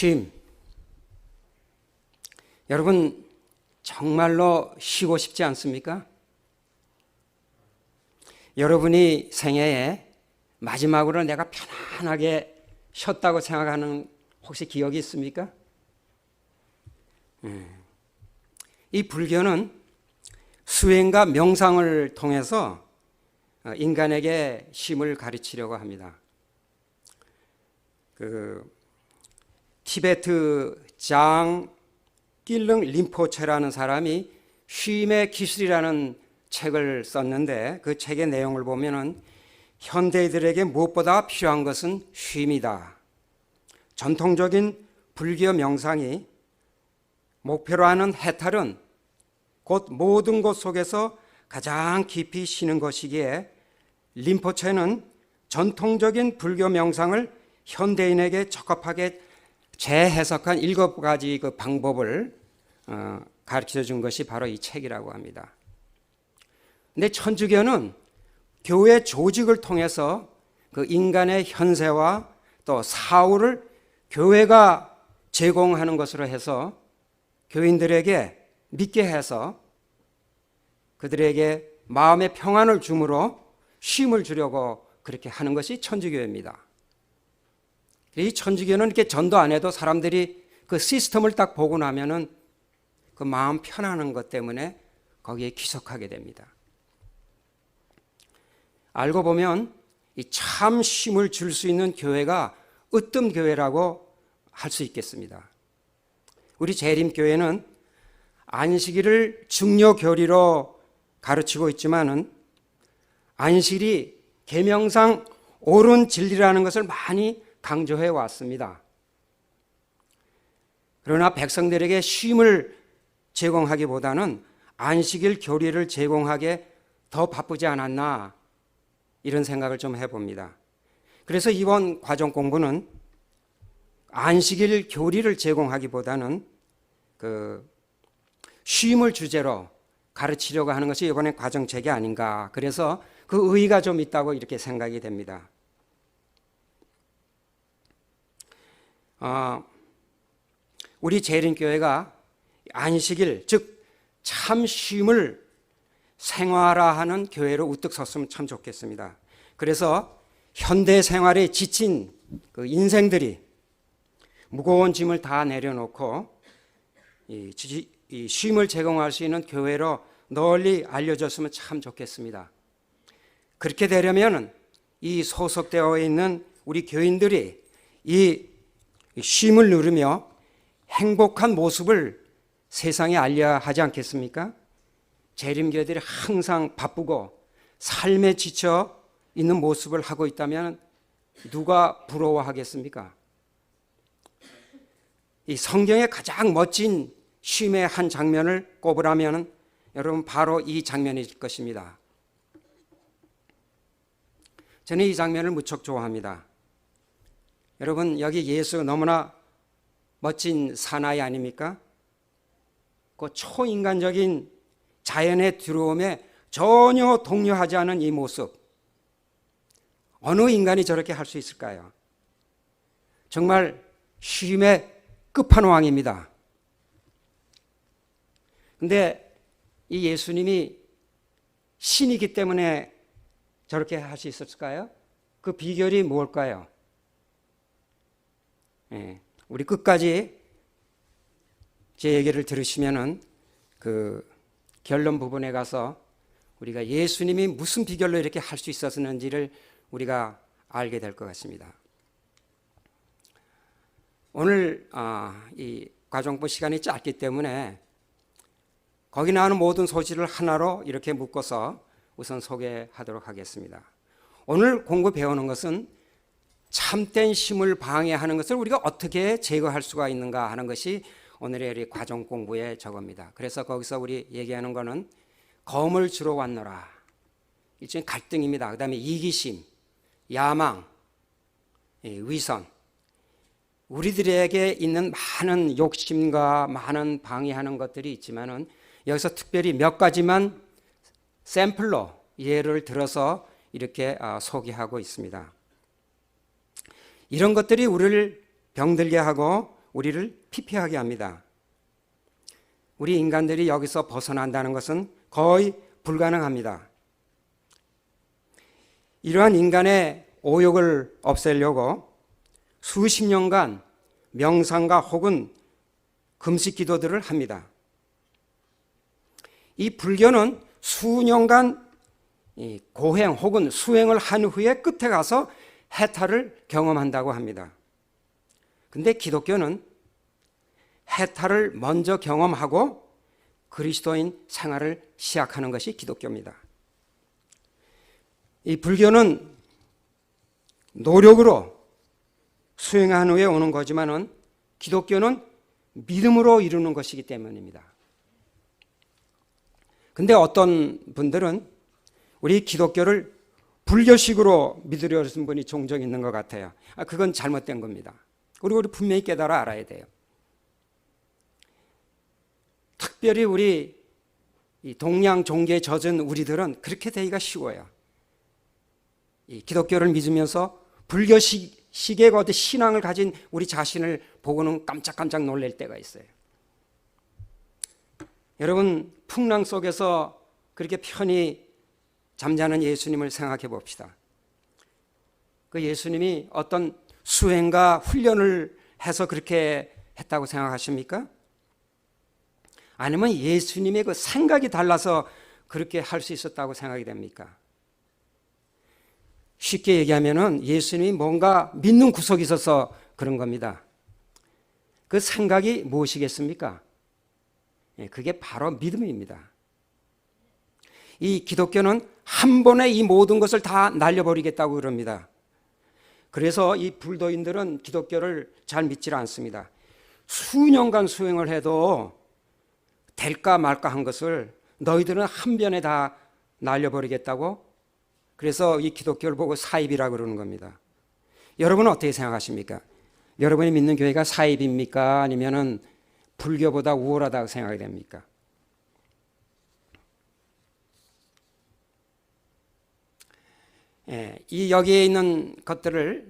쉼. 여러분, 정말로 쉬고 싶지 않습니까? 여러분이 생애에 마지막으로 내가 편안하게 쉬었다고 생각하는 혹시 기억이 있습니까? 이 불교는 수행과 명상을 통해서 인간에게 쉼을 가르치려고 합니다. 티베트 장 낄릉 림포체라는 사람이 쉼의 기술이라는 책을 썼는데 그 책의 내용을 보면은 현대인들에게 무엇보다 필요한 것은 쉼이다. 전통적인 불교 명상이 목표로 하는 해탈은 곧 모든 것 속에서 가장 깊이 쉬는 것이기에 림포체는 전통적인 불교 명상을 현대인에게 적합하게 재해석한 7가지 그 방법을 가르쳐 준 것이 바로 이 책이라고 합니다. 근데 천주교는 교회 조직을 통해서 그 인간의 현세와 또 사후를 교회가 제공하는 것으로 해서 교인들에게 믿게 해서 그들에게 마음의 평안을 주므로 쉼을 주려고 그렇게 하는 것이 천주교입니다. 이 천주교는 이렇게 전도 안 해도 사람들이 그 시스템을 딱 보고 나면은 그 마음 편안한 것 때문에 거기에 귀속하게 됩니다. 알고 보면 이 참 쉼을 줄 수 있는 교회가 으뜸교회라고 할 수 있겠습니다. 우리 재림교회는 안식일을 중요 교리로 가르치고 있지만은 안식일이 계명상 옳은 진리라는 것을 많이 강조해 왔습니다. 그러나 백성들에게 쉼을 제공하기보다는 안식일 교리를 제공하기에 더 바쁘지 않았나 이런 생각을 좀 해봅니다. 그래서 이번 과정 공부는 안식일 교리를 제공하기보다는 그 쉼을 주제로 가르치려고 하는 것이 이번에 과정책이 아닌가. 그래서 그 의의가 좀 있다고 이렇게 생각이 됩니다. 우리 재림교회가 안식일, 즉 참 쉼을 생활화하는 교회로 우뚝 섰으면 참 좋겠습니다. 그래서 현대 생활에 지친 그 인생들이 무거운 짐을 다 내려놓고 이 쉼을 제공할 수 있는 교회로 널리 알려졌으면 참 좋겠습니다. 그렇게 되려면 이 소속되어 있는 우리 교인들이 이 쉼을 누리며 행복한 모습을 세상에 알려야 하지 않겠습니까? 재림교회들이 항상 바쁘고 삶에 지쳐 있는 모습을 하고 있다면 누가 부러워하겠습니까? 이 성경의 가장 멋진 쉼의 한 장면을 꼽으라면 여러분 바로 이 장면일 것입니다. 저는 이 장면을 무척 좋아합니다. 여러분 여기 예수 너무나 멋진 사나이 아닙니까? 그 초인간적인 자연의 들어옴에 전혀 동요하지 않은 이 모습, 어느 인간이 저렇게 할 수 있을까요? 정말 쉼의 끝판왕입니다. 근데 이 예수님이 신이기 때문에 저렇게 할 수 있었을까요? 그 비결이 뭘까요? 우리 끝까지 제 얘기를 들으시면은 그 결론 부분에 가서 우리가 예수님이 무슨 비결로 이렇게 할 수 있었는지를 우리가 알게 될 것 같습니다. 오늘 이 과정부 시간이 짧기 때문에 거기 나오는 모든 소식을 하나로 이렇게 묶어서 우선 소개하도록 하겠습니다. 오늘 공부 배우는 것은 참된 쉼을 방해하는 것을 우리가 어떻게 제거할 수가 있는가 하는 것이 오늘의 우리 과정 공부의 저겁니다. 그래서 거기서 우리 얘기하는 거는 검을 주러 왔노라. 일종의 갈등입니다. 그 다음에 이기심, 야망, 위선. 우리들에게 있는 많은 욕심과 많은 방해하는 것들이 있지만은 여기서 특별히 몇 가지만 샘플로 예를 들어서 이렇게 소개하고 있습니다. 이런 것들이 우리를 병들게 하고 우리를 피폐하게 합니다. 우리 인간들이 여기서 벗어난다는 것은 거의 불가능합니다. 이러한 인간의 오욕을 없애려고 수십 년간 명상과 혹은 금식 기도들을 합니다. 이 불교는 수년간 고행 혹은 수행을 한 후에 끝에 가서 해탈을 경험한다고 합니다. 근데 기독교는 해탈을 먼저 경험하고 그리스도인 생활을 시작하는 것이 기독교입니다. 이 불교는 노력으로 수행한 후에 오는 거지만은 기독교는 믿음으로 이루는 것이기 때문입니다. 근데 어떤 분들은 우리 기독교를 불교식으로 믿으려는 분이 종종 있는 것 같아요. 그건 잘못된 겁니다. 우리 분명히 깨달아 알아야 돼요. 특별히 우리 동양 종교에 젖은 우리들은 그렇게 되기가 쉬워요. 이 기독교를 믿으면서 불교식의 어떤 신앙을 가진 우리 자신을 보고는 깜짝깜짝 놀랄 때가 있어요. 여러분, 풍랑 속에서 그렇게 편히 잠자는 예수님을 생각해 봅시다. 그 예수님이 어떤 수행과 훈련을 해서 그렇게 했다고 생각하십니까? 아니면 예수님의 그 생각이 달라서 그렇게 할 수 있었다고 생각이 됩니까? 쉽게 얘기하면은 예수님이 뭔가 믿는 구석이 있어서 그런 겁니다. 그 생각이 무엇이겠습니까? 그게 바로 믿음입니다. 이 기독교는 한 번에 이 모든 것을 다 날려버리겠다고 그럽니다. 그래서 이 불도인들은 기독교를 잘 믿질 않습니다. 수년간 수행을 해도 될까 말까 한 것을 너희들은 한 번에 다 날려버리겠다고, 그래서 이 기독교를 보고 사입이라고 그러는 겁니다. 여러분은 어떻게 생각하십니까? 여러분이 믿는 교회가 사입입니까? 아니면은 불교보다 우월하다고 생각이 됩니까? 이 여기에 있는 것들을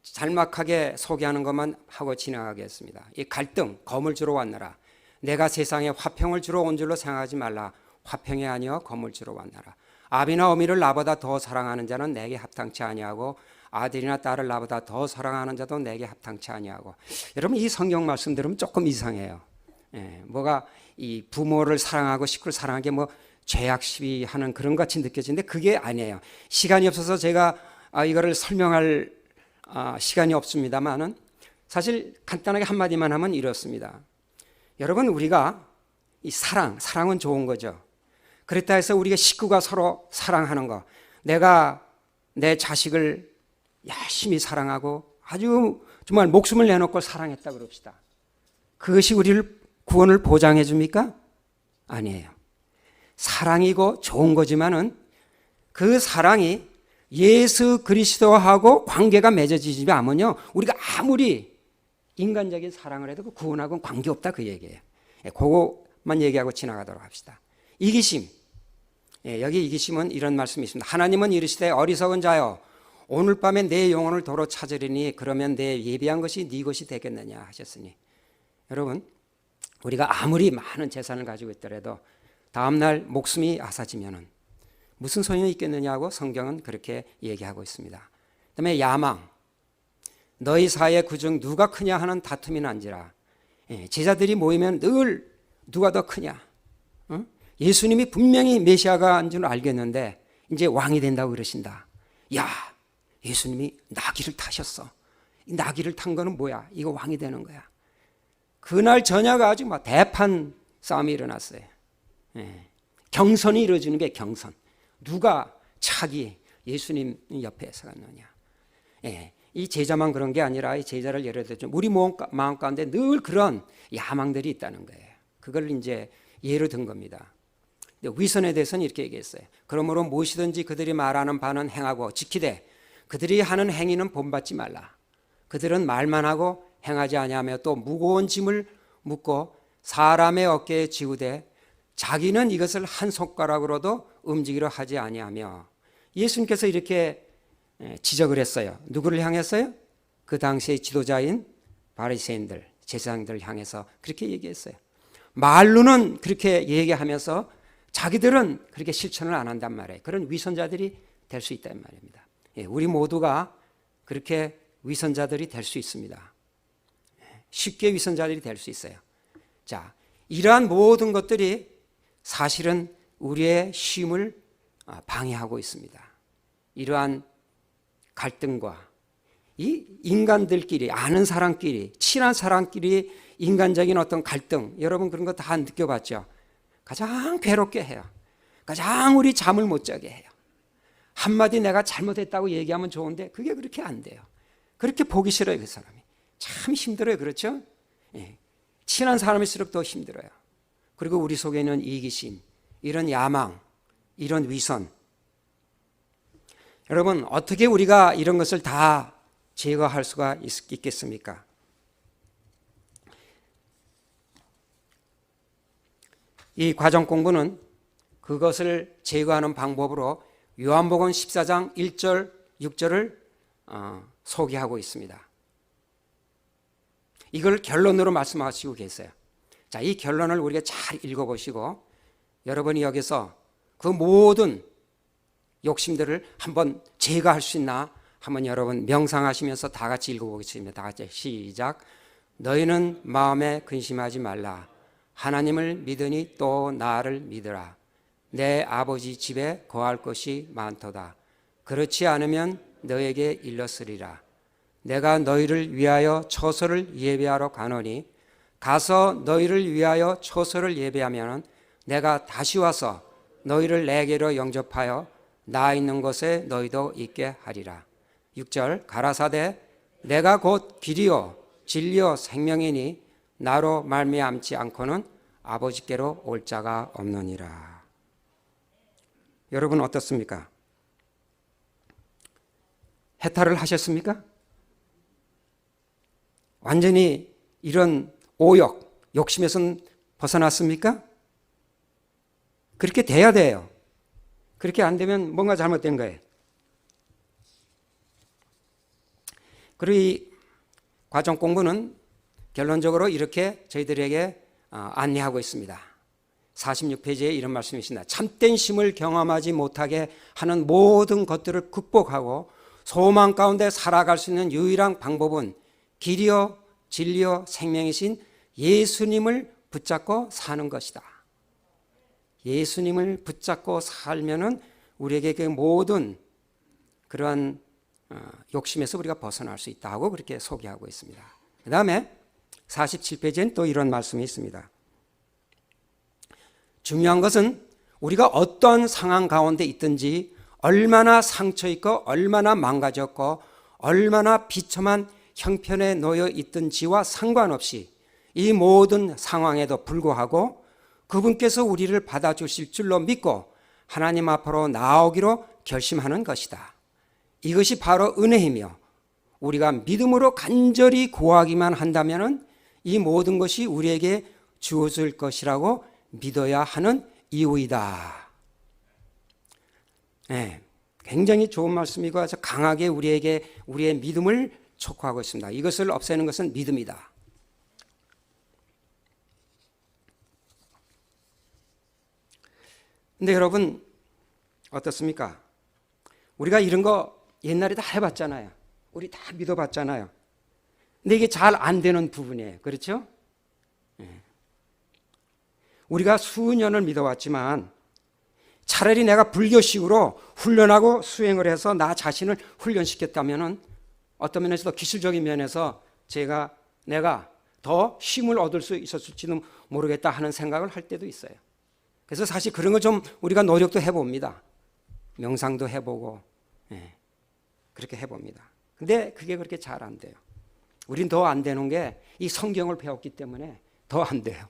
잘막하게 소개하는 것만 하고 지나가겠습니다. 이 갈등, 검을 주러 왔느라. 내가 세상에 화평을 주러 온 줄로 생각하지 말라. 화평이 아니여 검을 주러 왔느라. 아비나 어미를 나보다 더 사랑하는 자는 내게 합당치 아니하고 아들이나 딸을 나보다 더 사랑하는 자도 내게 합당치 아니하고. 여러분, 이 성경 말씀 들으면 조금 이상해요. 뭐가 이 부모를 사랑하고 식구를 사랑하는 게 뭐 죄악 시비하는 그런 것 같이 느껴지는데 그게 아니에요. 시간이 없어서 제가 이거를 설명할 시간이 없습니다만은 사실 간단하게 한마디만 하면 이렇습니다. 여러분, 우리가 이 사랑은 좋은 거죠. 그렇다 해서 우리가 식구가 서로 사랑하는 거, 내가 내 자식을 열심히 사랑하고 아주 정말 목숨을 내놓고 사랑했다 그럽시다. 그것이 우리를 구원을 보장해 줍니까? 아니에요. 사랑이고 좋은 거지만은 그 사랑이 예수 그리스도하고 관계가 맺어지지 않으면요, 우리가 아무리 인간적인 사랑을 해도 그 구원하고는 관계없다 그 얘기예요. 그것만 얘기하고 지나가도록 합시다. 이기심. 여기 이기심은 이런 말씀이 있습니다. 하나님은 이르시되 어리석은 자여 오늘 밤에 내 영혼을 도로 찾으리니 그러면 내 예비한 것이 네 것이 되겠느냐 하셨으니, 여러분, 우리가 아무리 많은 재산을 가지고 있더라도 다음날 목숨이 아사지면은 무슨 소용이 있겠느냐고 성경은 그렇게 얘기하고 있습니다. 그다음에 야망. 너희 사이에 그중 누가 크냐 하는 다툼이 난지라. 제자들이 모이면 늘 누가 더 크냐. 예수님이 분명히 메시아가 줄 알겠는데 이제 왕이 된다고 그러신다. 야, 예수님이 나귀를 타셨어. 이 나귀를 탄 거는 뭐야? 이거 왕이 되는 거야. 그날 저녁 아주 막 대판 싸움이 일어났어요. 경선이 이루어지는 게 경선. 누가 차기 예수님 옆에 서갔느냐. 이 제자만 그런 게 아니라 이 제자를 예를 들어 우리 마음 가운데 늘 그런 야망들이 있다는 거예요. 그걸 이제 예로 든 겁니다. 위선에 대해서는 이렇게 얘기했어요. 그러므로 무엇이든지 그들이 말하는 바는 행하고 지키되 그들이 하는 행위는 본받지 말라. 그들은 말만 하고 행하지 아니하며 또 무거운 짐을 묻고 사람의 어깨에 지우되 자기는 이것을 한 손가락으로도 움직이려 하지 아니하며. 예수님께서 이렇게 지적을 했어요. 누구를 향했어요? 그 당시의 지도자인 바리새인들. 제사장들을 향해서 그렇게 얘기했어요. 말로는 그렇게 얘기하면서 자기들은 그렇게 실천을 안 한단 말이에요. 그런 위선자들이 될 수 있다는 말입니다. 우리 모두가 그렇게 위선자들이 될 수 있습니다. 쉽게 위선자들이 될 수 있어요. 자, 이러한 모든 것들이 사실은 우리의 쉼을 방해하고 있습니다. 이러한 갈등과 이 인간들끼리, 아는 사람끼리, 친한 사람끼리 인간적인 어떤 갈등, 여러분 그런 거 다 느껴봤죠? 가장 괴롭게 해요. 가장 우리 잠을 못 자게 해요. 한마디 내가 잘못했다고 얘기하면 좋은데 그게 그렇게 안 돼요. 그렇게 보기 싫어요, 그 사람이. 참 힘들어요, 그렇죠? 예. 친한 사람일수록 더 힘들어요. 그리고 우리 속에 있는 이기심, 이런 야망, 이런 위선. 여러분, 어떻게 우리가 이런 것을 다 제거할 수가 있겠습니까? 이 과정 공부는 그것을 제거하는 방법으로 요한복음 14장 1절, 6절을 소개하고 있습니다. 이걸 결론으로 말씀하시고 계세요. 자, 이 결론을 우리가 잘 읽어보시고 여러분이 여기서 그 모든 욕심들을 한번 제거할 수 있나 한번 여러분 명상하시면서 다 같이 읽어보겠습니다. 다 같이 시작. 너희는 마음에 근심하지 말라. 하나님을 믿으니 또 나를 믿으라. 내 아버지 집에 거할 것이 많도다. 그렇지 않으면 너에게 일렀으리라. 내가 너희를 위하여 처소를 예배하러 가노니 가서 너희를 위하여 처소를 예배하면 내가 다시 와서 너희를 내게로 영접하여 나 있는 곳에 너희도 있게 하리라. 6절 가라사대 내가 곧 길이요 진리요 생명이니 나로 말미암지 않고는 아버지께로 올 자가 없느니라. 여러분 어떻습니까? 해탈을 하셨습니까? 완전히 이런 오욕, 욕심에선 벗어났습니까? 그렇게 돼야 돼요. 그렇게 안 되면 뭔가 잘못된 거예요. 그리고 이 과정 공부는 결론적으로 이렇게 저희들에게 안내하고 있습니다. 46페이지에 이런 말씀이 있습니다. 참된 쉼을 경험하지 못하게 하는 모든 것들을 극복하고 소망 가운데 살아갈 수 있는 유일한 방법은 길이요 진리요 생명이신 예수님을 붙잡고 사는 것이다. 예수님을 붙잡고 살면은 우리에게 그 모든 그러한 욕심에서 우리가 벗어날 수 있다고 그렇게 소개하고 있습니다. 그 다음에 47페이지엔 또 이런 말씀이 있습니다. 중요한 것은 우리가 어떤 상황 가운데 있든지 얼마나 상처 있고 얼마나 망가졌고 얼마나 비참한 형편에 놓여 있든지와 상관없이 이 모든 상황에도 불구하고 그분께서 우리를 받아주실 줄로 믿고 하나님 앞으로 나아오기로 결심하는 것이다. 이것이 바로 은혜이며 우리가 믿음으로 간절히 구하기만 한다면 이 모든 것이 우리에게 주어질 것이라고 믿어야 하는 이유이다. 네, 굉장히 좋은 말씀이고 아주 강하게 우리에게 우리의 믿음을 촉구하고 있습니다. 이것을 없애는 것은 믿음이다. 근데 여러분 어떻습니까? 우리가 이런 거 옛날에 다 해봤잖아요. 우리 다 믿어봤잖아요. 근데 이게 잘 안 되는 부분이에요. 그렇죠? 우리가 수년을 믿어왔지만 차라리 내가 불교식으로 훈련하고 수행을 해서 나 자신을 훈련시켰다면 어떤 면에서도 기술적인 면에서 내가 더 쉼을 얻을 수 있었을지는 모르겠다 하는 생각을 할 때도 있어요. 그래서 사실 그런 거 좀 우리가 노력도 해봅니다. 명상도 해보고 그렇게 해봅니다. 근데 그게 그렇게 잘 안 돼요. 우린 더 안 되는 게 이 성경을 배웠기 때문에 더 안 돼요.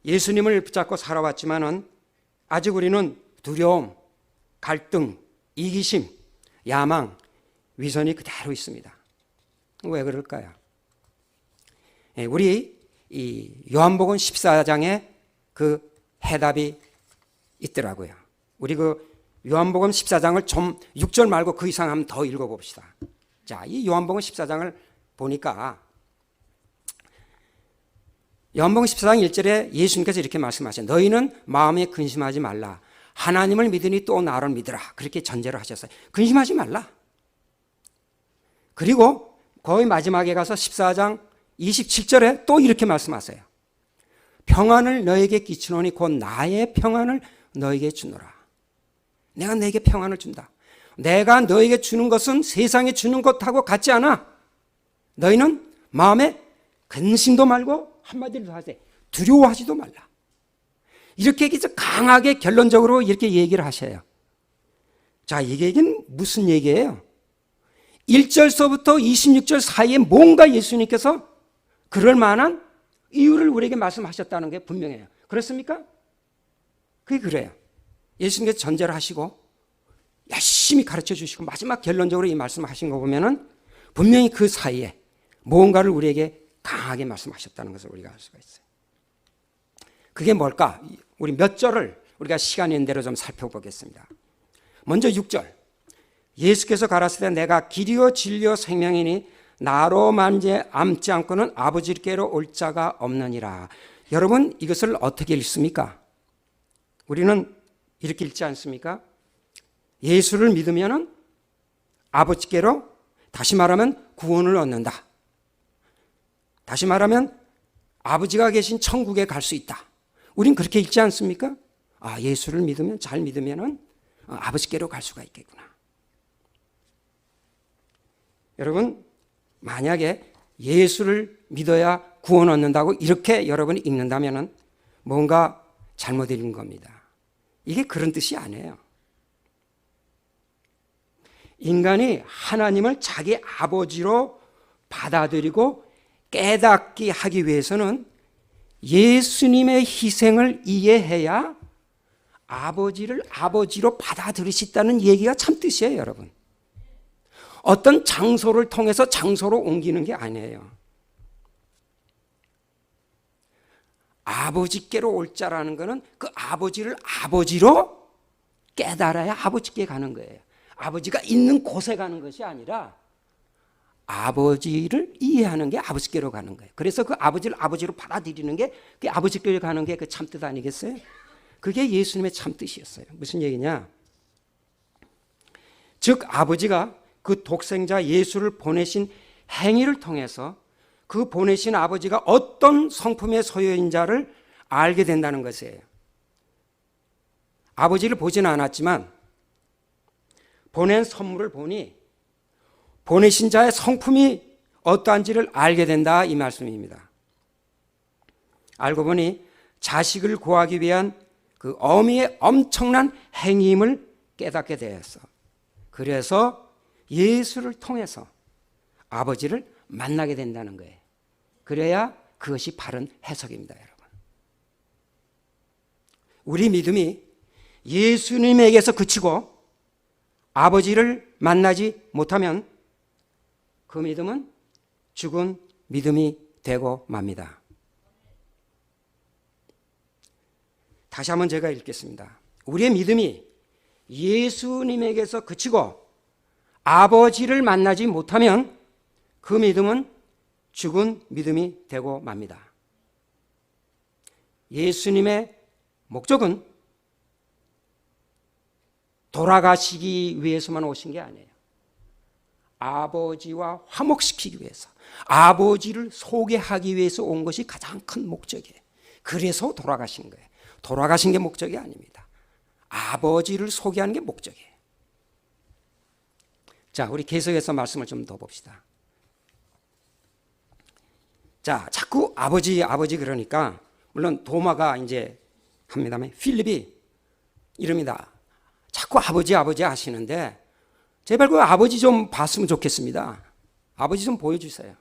예수님을 붙잡고 살아왔지만은 아직 우리는 두려움, 갈등, 이기심, 야망, 위선이 그대로 있습니다. 왜 그럴까요? 우리 이 요한복음 14장에 그 해답이 있더라고요. 우리 그 요한복음 14장을 좀 6절 말고 그 이상 한번 더 읽어봅시다. 자, 이 요한복음 14장을 보니까 요한복음 14장 1절에 예수님께서 이렇게 말씀하셨어요. 너희는 마음에 근심하지 말라. 하나님을 믿으니 또 나를 믿으라. 그렇게 전제를 하셨어요. 근심하지 말라. 그리고 거의 마지막에 가서 14장 27절에 또 이렇게 말씀하세요. 평안을 너에게 끼치노니 곧 나의 평안을 너에게 주노라. 내가 너에게 평안을 준다. 내가 너에게 주는 것은 세상에 주는 것하고 같지 않아. 너희는 마음에 근심도 말고 한마디로 하세요. 두려워하지도 말라. 이렇게 강하게 결론적으로 이렇게 얘기를 하셔요. 자, 이 얘기는 무슨 얘기예요? 1절서부터 26절 사이에 뭔가 예수님께서 그럴 만한 이유를 우리에게 말씀하셨다는 게 분명해요. 그렇습니까? 그게 그래요. 예수님께서 전제를 하시고 열심히 가르쳐 주시고 마지막 결론적으로 이 말씀을 하신 거 보면은 분명히 그 사이에 무언가를 우리에게 강하게 말씀하셨다는 것을 우리가 알 수가 있어요. 그게 뭘까? 우리 몇 절을 우리가 시간이 있는 대로 좀 살펴보겠습니다. 먼저 6절. 예수께서 가라사대 내가 길이요 진리요 생명이니 나로 앉지 않고는 아버지께로 올 자가 없느니라. 여러분 이것을 어떻게 읽습니까? 우리는 이렇게 읽지 않습니까? 예수를 믿으면 아버지께로, 다시 말하면 구원을 얻는다. 다시 말하면 아버지가 계신 천국에 갈 수 있다. 우린 그렇게 읽지 않습니까? 아, 예수를 믿으면, 잘 믿으면 아버지께로 갈 수가 있겠구나. 여러분, 만약에 예수를 믿어야 구원 얻는다고 이렇게 여러분이 읽는다면 뭔가 잘못 읽은 겁니다. 이게 그런 뜻이 아니에요. 인간이 하나님을 자기 아버지로 받아들이고 깨닫게 하기 위해서는 예수님의 희생을 이해해야 아버지를 아버지로 받아들이시다는 얘기가 참 뜻이에요, 여러분. 어떤 장소를 통해서 장소로 옮기는 게 아니에요. 아버지께로 올 자라는 것은 그 아버지를 아버지로 깨달아야 아버지께 가는 거예요. 아버지가 있는 곳에 가는 것이 아니라 아버지를 이해하는 게 아버지께로 가는 거예요. 그래서 그 아버지를 아버지로 받아들이는 게 그 아버지께로 가는 게 그 참뜻 아니겠어요? 그게 예수님의 참뜻이었어요. 무슨 얘기냐? 즉 아버지가 그 독생자 예수를 보내신 행위를 통해서 그 보내신 아버지가 어떤 성품의 소유인 자를 알게 된다는 것이에요. 아버지를 보지는 않았지만 보낸 선물을 보니 보내신 자의 성품이 어떠한지를 알게 된다, 이 말씀입니다. 알고 보니 자식을 구하기 위한 그 어미의 엄청난 행위임을 깨닫게 되었어. 그래서 예수를 통해서 아버지를 만나게 된다는 거예요. 그래야 그것이 바른 해석입니다, 여러분. 우리 믿음이 예수님에게서 그치고 아버지를 만나지 못하면 그 믿음은 죽은 믿음이 되고 맙니다. 다시 한번 제가 읽겠습니다. 우리의 믿음이 예수님에게서 그치고 아버지를 만나지 못하면 그 믿음은 죽은 믿음이 되고 맙니다. 예수님의 목적은 돌아가시기 위해서만 오신 게 아니에요. 아버지와 화목시키기 위해서, 아버지를 소개하기 위해서 온 것이 가장 큰 목적이에요. 그래서 돌아가신 거예요. 돌아가신 게 목적이 아닙니다. 아버지를 소개하는 게 목적이에요. 자, 우리 계속해서 말씀을 좀 더 봅시다. 자, 자꾸 아버지 그러니까 물론 도마가 이제 합니다만 필립이 이럽니다. 자꾸 아버지 하시는데 제발 그 아버지 좀 봤으면 좋겠습니다. 아버지 좀 보여주세요.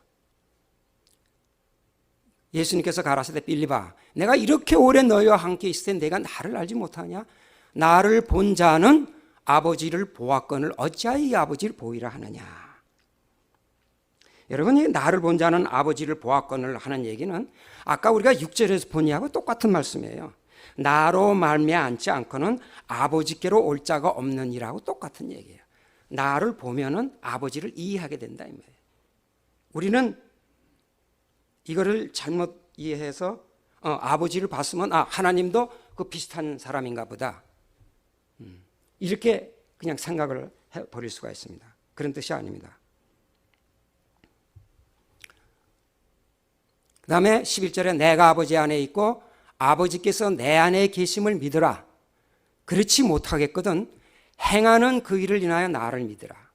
예수님께서 가라사대 필립아, 내가 이렇게 오래 너희와 함께 있을 때 내가 나를 알지 못하냐? 나를 본 자는 아버지를 보았거늘 어찌하여 이 아버지를 보이라 하느냐? 여러분, 이 나를 본 자는 아버지를 보았거늘 하는 얘기는 아까 우리가 6절에서 본 이하고 똑같은 말씀이에요. 나로 말미암지 않고는 아버지께로 올 자가 없느니라고 똑같은 얘기예요. 나를 보면은 아버지를 이해하게 된다 이 말이에요. 우리는 이거를 잘못 이해해서 아버지를 봤으면 하나님도 그 비슷한 사람인가 보다, 이렇게 그냥 생각을 해버릴 수가 있습니다. 그런 뜻이 아닙니다. 그 다음에 11절에 내가 아버지 안에 있고 아버지께서 내 안에 계심을 믿으라. 그렇지 못하겠거든 행하는 그 일을 인하여 나를 믿으라.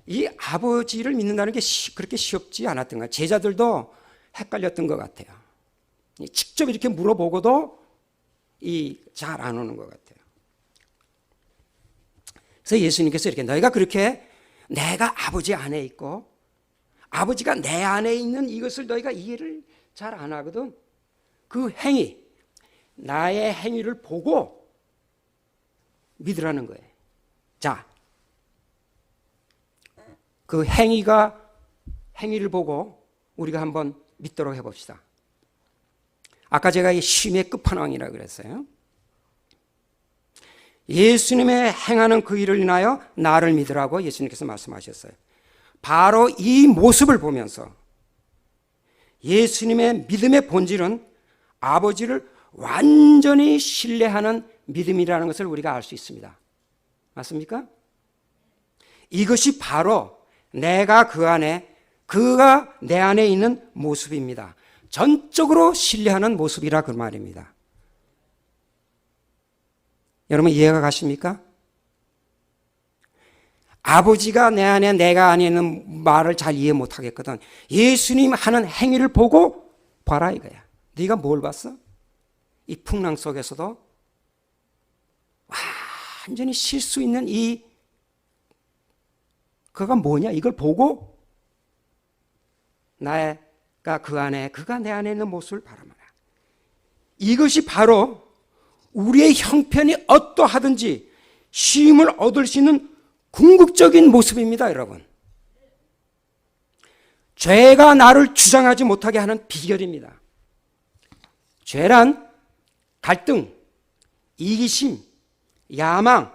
이 아버지를 믿는다는 게 그렇게 쉽지 않았던 거예요. 제자들도 헷갈렸던 것 같아요. 직접 이렇게 물어보고도 잘 안 오는 것 같아요. 그래서 예수님께서 이렇게 너희가 그렇게 내가 아버지 안에 있고 아버지가 내 안에 있는 이것을 너희가 이해를 잘 안 하거든. 그 행위, 나의 행위를 보고 믿으라는 거예요. 자, 그 행위를 보고 우리가 한번 믿도록 해봅시다. 아까 제가 이 쉼의 끝판왕이라고 그랬어요. 예수님의 행하는 그 일을 인하여 나를 믿으라고 예수님께서 말씀하셨어요. 바로 이 모습을 보면서 예수님의 믿음의 본질은 아버지를 완전히 신뢰하는 믿음이라는 것을 우리가 알 수 있습니다. 맞습니까? 이것이 바로 내가 그 안에, 그가 내 안에 있는 모습입니다. 전적으로 신뢰하는 모습이라 그 말입니다. 여러분 이해가 가십니까? 아버지가 내 안에 내가 안에 있는 말을 잘 이해 못하겠거든. 예수님 하는 행위를 보고 봐라 이거야. 네가 뭘 봤어? 이 풍랑 속에서도 완전히 쉴 수 있는 그가 뭐냐 이걸 보고 나가 그 안에, 그가 내 안에 있는 모습을 바라봐라. 이것이 바로 우리의 형편이 어떠하든지 쉼을 얻을 수 있는 궁극적인 모습입니다, 여러분. 죄가 나를 주장하지 못하게 하는 비결입니다. 죄란 갈등, 이기심, 야망,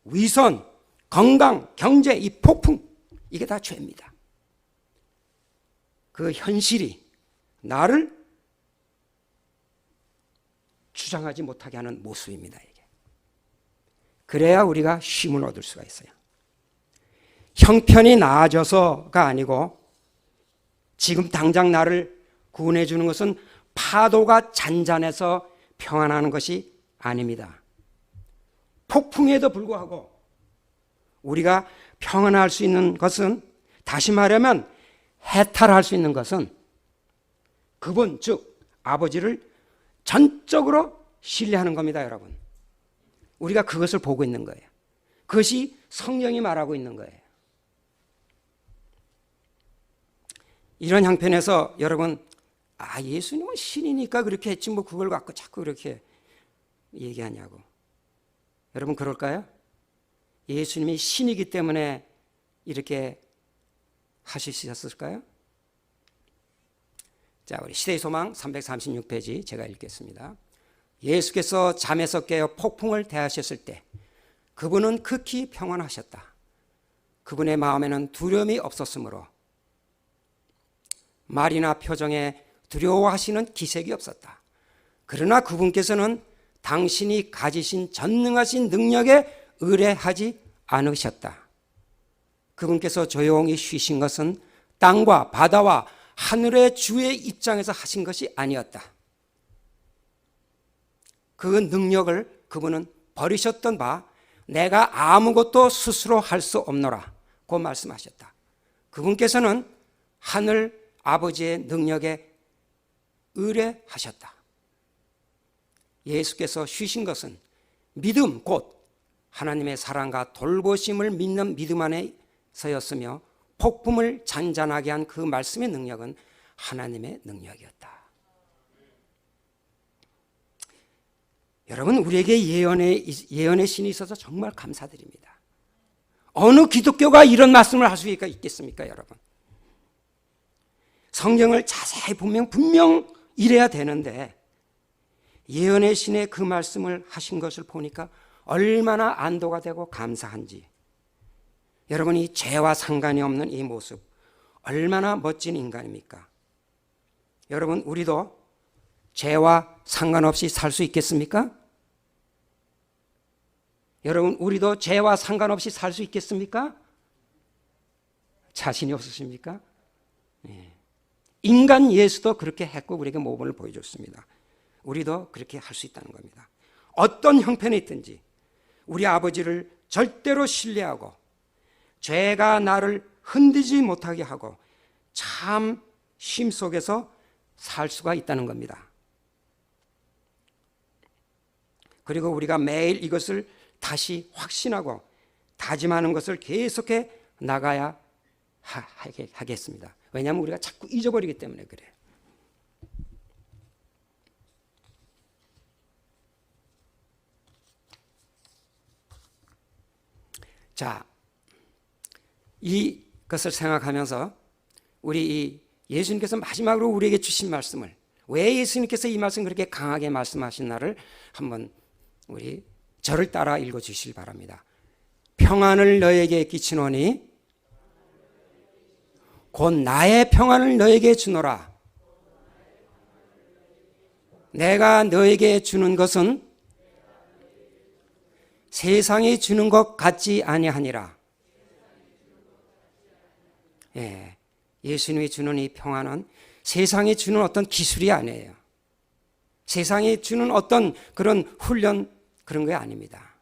위선, 건강, 경제, 이 폭풍, 이게 다 죄입니다. 그 현실이 나를 주장하지 못하게 하는 모습입니다, 이게. 그래야 우리가 쉼을 얻을 수가 있어요. 형편이 나아져서가 아니고 지금 당장 나를 구원해 주는 것은 파도가 잔잔해서 평안하는 것이 아닙니다. 폭풍에도 불구하고 우리가 평안할 수 있는 것은, 다시 말하면 해탈할 수 있는 것은 그분, 즉 아버지를 전적으로 신뢰하는 겁니다, 여러분. 우리가 그것을 보고 있는 거예요. 그것이 성령이 말하고 있는 거예요. 이런 형편에서 여러분, 예수님은 신이니까 그렇게 했지 뭐 그걸 갖고 자꾸 그렇게 얘기하냐고. 여러분 그럴까요? 예수님이 신이기 때문에 이렇게 하시셨을까요? 자, 우리 시대의 소망 336페이지 제가 읽겠습니다. 예수께서 잠에서 깨어 폭풍을 대하셨을 때 그분은 극히 평안하셨다. 그분의 마음에는 두려움이 없었으므로 말이나 표정에 두려워하시는 기색이 없었다. 그러나 그분께서는 당신이 가지신 전능하신 능력에 의뢰하지 않으셨다. 그분께서 조용히 쉬신 것은 땅과 바다와 하늘의 주의 입장에서 하신 것이 아니었다. 그 능력을 그분은 버리셨던 바 내가 아무것도 스스로 할 수 없노라 고 말씀하셨다. 그분께서는 하늘 아버지의 능력에 의뢰하셨다. 예수께서 쉬신 것은 믿음 곧 하나님의 사랑과 돌보심을 믿는 믿음 안에서였으며 폭풍을 잔잔하게 한 그 말씀의 능력은 하나님의 능력이었다. 여러분 우리에게 예언의 신이 있어서 정말 감사드립니다. 어느 기독교가 이런 말씀을 할 수 있겠습니까, 여러분? 성경을 자세히 보면 분명 이래야 되는데 예언의 신의 그 말씀을 하신 것을 보니까 얼마나 안도가 되고 감사한지. 여러분이 죄와 상관이 없는 이 모습 얼마나 멋진 인간입니까? 여러분, 우리도 죄와 상관없이 살 수 있겠습니까? 여러분, 우리도 죄와 상관없이 살 수 있겠습니까? 자신이 없으십니까? 네. 인간 예수도 그렇게 했고 우리에게 모범을 보여줬습니다. 우리도 그렇게 할 수 있다는 겁니다. 어떤 형편에 있든지 우리 아버지를 절대로 신뢰하고 죄가 나를 흔들지 못하게 하고 참 쉼 속에서 살 수가 있다는 겁니다. 그리고 우리가 매일 이것을 다시 확신하고 다짐하는 것을 계속해 나가야 하겠습니다. 왜냐하면 우리가 자꾸 잊어버리기 때문에 그래요. 자, 이것을 생각하면서 우리 이 예수님께서 마지막으로 우리에게 주신 말씀을, 왜 예수님께서 이 말씀 그렇게 강하게 말씀하신 나를 한번 우리 저를 따라 읽어주시기 바랍니다. 평안을 너에게 끼치노니 곧 나의 평안을 너에게 주노라. 내가 너에게 주는 것은 세상이 주는 것 같지 아니하니라. 예, 예수님이 주는 이 평안은 세상이 주는 어떤 기술이 아니에요. 세상이 주는 어떤 그런 훈련 그런 게 아닙니다.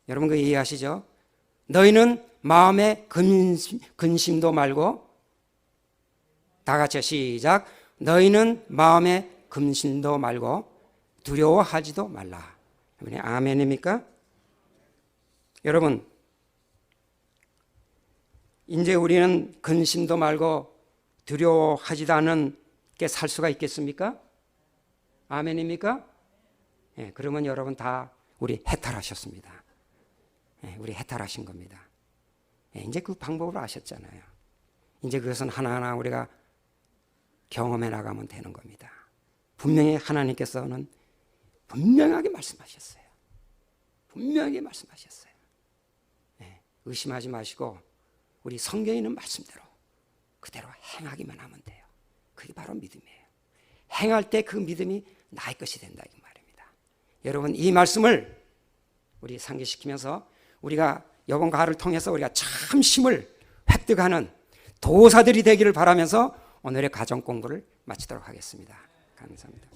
여러분 그 이해하시죠? 너희는 마음에 근심도 말고, 다 같이 시작. 너희는 마음에 근심도 말고 두려워하지도 말라. 아멘입니까? 여러분, 이제 우리는 근심도 말고 두려워하지도 않은 게 살 수가 있겠습니까? 아멘입니까? 예, 그러면 여러분 다 우리 해탈하셨습니다. 예, 우리 해탈하신 겁니다. 예, 이제 그 방법을 아셨잖아요. 이제 그것은 하나하나 우리가 경험해 나가면 되는 겁니다. 분명히 하나님께서는 분명하게 말씀하셨어요. 분명하게 말씀하셨어요. 예, 의심하지 마시고 우리 성경에 있는 말씀대로 그대로 행하기만 하면 돼요. 그게 바로 믿음이에요. 행할 때 그 믿음이 나의 것이 된다 이 말입니다. 여러분 이 말씀을 우리 상기시키면서 우리가 이번 가을을 통해서 우리가 참 힘을 획득하는 도사들이 되기를 바라면서 오늘의 가정 공부를 마치도록 하겠습니다. 감사합니다.